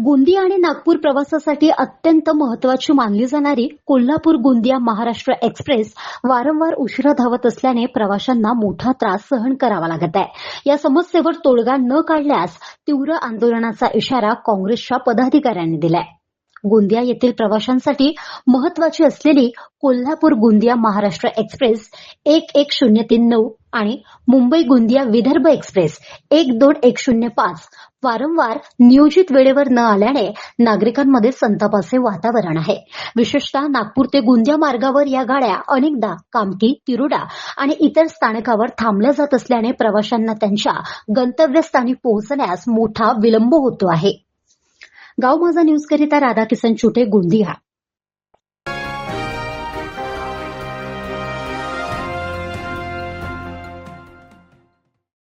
गोंदिया आणि नागपूर प्रवासासाठी अत्यंत महत्वाची मानली जाणारी कोल्हापूर गोंदिया महाराष्ट्र एक्सप्रेस वारंवार उशिरा धावत असल्याने प्रवाशांना मोठा त्रास सहन करावा लागत आहे। या समस्येवर तोडगा न काढल्यास तीव्र आंदोलनाचा इशारा काँग्रेसच्या पदाधिकाऱ्यांनी दिलाय। गोंदिया येथील प्रवाशांसाठी महत्वाची असलेली कोल्हापूर गोंदिया महाराष्ट्र एक्सप्रेस 11039 आणि मुंबई गोंदिया विदर्भ एक्सप्रेस 12105 वारंवार नियोजित वेळेवर न आल्याने नागरिकांमध्ये संतापाचे वातावरण आहे। विशेषतः नागपूर ते गोंदिया मार्गावर या गाड्या अनेकदा कामठी, तिरोडा आणि इतर स्थानकावर थांबल्या जात असल्याने प्रवाशांना त्यांच्या गंतव्यस्थानी पोहोचण्यास मोठा विलंब होतो आहे। गाव माझा न्यूज करिता राधाकिसन चुटे, गोंदिया।